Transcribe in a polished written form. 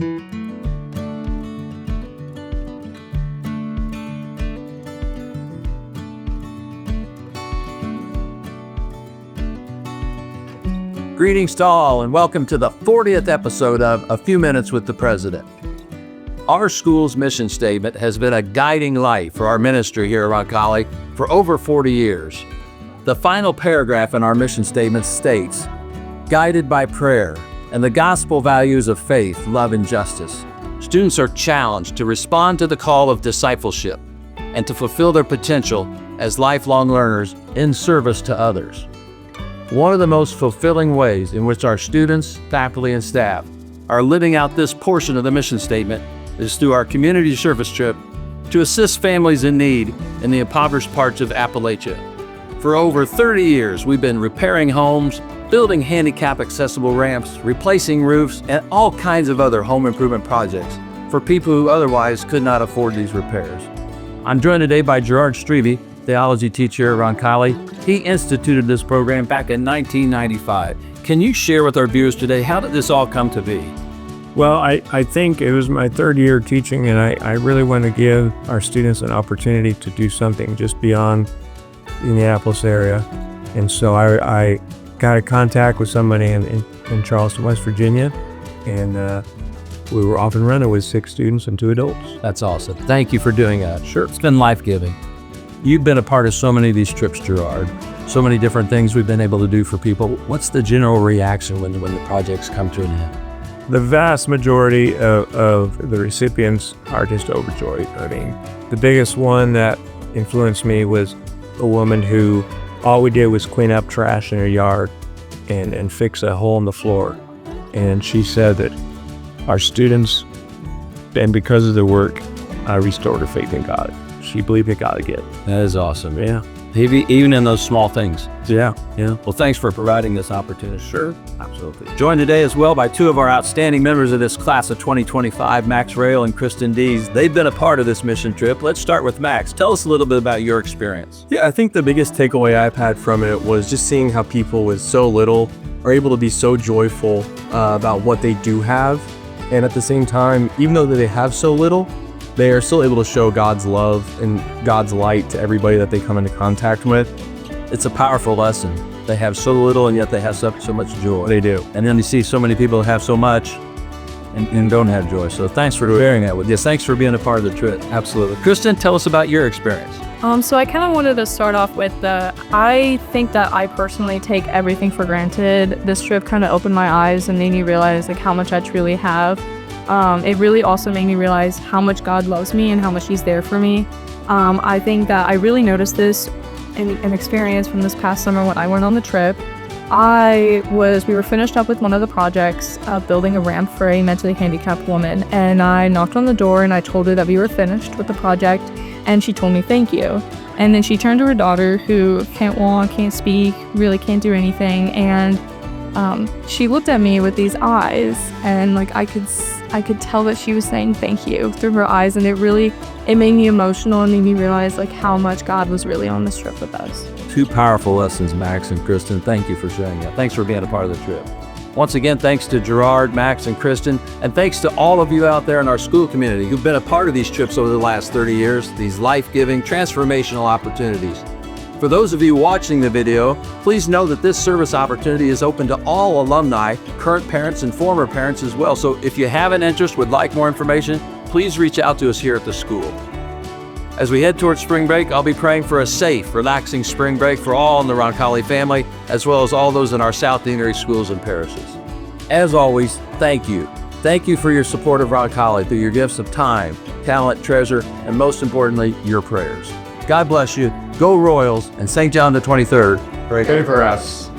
Greetings to all, and welcome to the 40th episode of A Few Minutes with the President. Our school's mission statement has been a guiding light for our ministry here at Roncalli for over 40 years. The final paragraph in our mission statement states, "Guided by prayer and the gospel values of faith, love, and justice, students are challenged to respond to the call of discipleship and to fulfill their potential as lifelong learners in service to others." One of the most fulfilling ways in which our students, faculty, and staff are living out this portion of the mission statement is through our community service trip to assist families in need in the impoverished parts of Appalachia. For over 30 years, we've been repairing homes, building handicap-accessible ramps, replacing roofs, and all kinds of other home improvement projects for people who otherwise could not afford these repairs. I'm joined today by Gerard Strebe, theology teacher at Roncalli. He instituted this program back in 1995. Can you share with our viewers today, how did this all come to be? Well, I think it was my third year teaching, and I really want to give our students an opportunity to do something just beyond the Minneapolis area. And so I got a contact with somebody in Charleston, West Virginia, and we were off and running with 6 students and 2 adults. That's awesome. Thank you for doing that. Sure. It's been life-giving. You've been a part of so many of these trips, Gerard. So many different things we've been able to do for people. What's the general reaction when the projects come to an end? The vast majority of the recipients are just overjoyed. I mean, the biggest one that influenced me was a woman who all we did was clean up trash in her yard and fix a hole in the floor. And she said that our students, and because of the work, restored her faith in God. She believed in God again. That is awesome. Yeah. Even in those small things. Yeah. Well, thanks for providing this opportunity. Sure. Absolutely. Joined today as well by 2 of our outstanding members of this class of 2025, Max Rail and Kristen Dees. They've been a part of this mission trip. Let's start with Max. Tell us a little bit about your experience. Yeah, I think the biggest takeaway I've had from it was just seeing how people with so little are able to be so joyful about what they do have. And at the same time, even though they have so little, they are still able to show God's love and God's light to everybody that they come into contact with. It's a powerful lesson. They have so little and yet they have so much joy. They do. And then you see so many people have so much and don't have joy. So thanks for sharing that with us. Thanks for being a part of the trip. Absolutely. Kristen, tell us about your experience. So I kind of wanted to start off with I think that I personally take everything for granted. This trip kind of opened my eyes and made me realize how much I truly have. It really also made me realize how much God loves me and how much He's there for me. I think that I really noticed this in an experience from this past summer when I went on the trip. We were finished up with one of the projects, building a ramp for a mentally handicapped woman, and I knocked on the door and I told her that we were finished with the project, and she told me thank you. And then she turned to her daughter, who can't walk, can't speak, really can't do anything, and she looked at me with these eyes, and I could tell that she was saying thank you through her eyes, and it made me emotional and made me realize how much God was really on this trip with us. 2 powerful lessons, Max and Kristen. Thank you for sharing that. Thanks for being a part of the trip. Once again, thanks to Gerard, Max, and Kristen, and thanks to all of you out there in our school community who've been a part of these trips over the last 30 years, these life-giving, transformational opportunities. For those of you watching the video, please know that this service opportunity is open to all alumni, current parents, and former parents as well. So if you have an interest, would like more information, please reach out to us here at the school. As we head towards spring break, I'll be praying for a safe, relaxing spring break for all in the Roncalli family, as well as all those in our South Deanery schools and parishes. As always, thank you. Thank you for your support of Roncalli through your gifts of time, talent, treasure, and most importantly, your prayers. God bless you. Go Royals, and St. John the 23rd. Pray for us.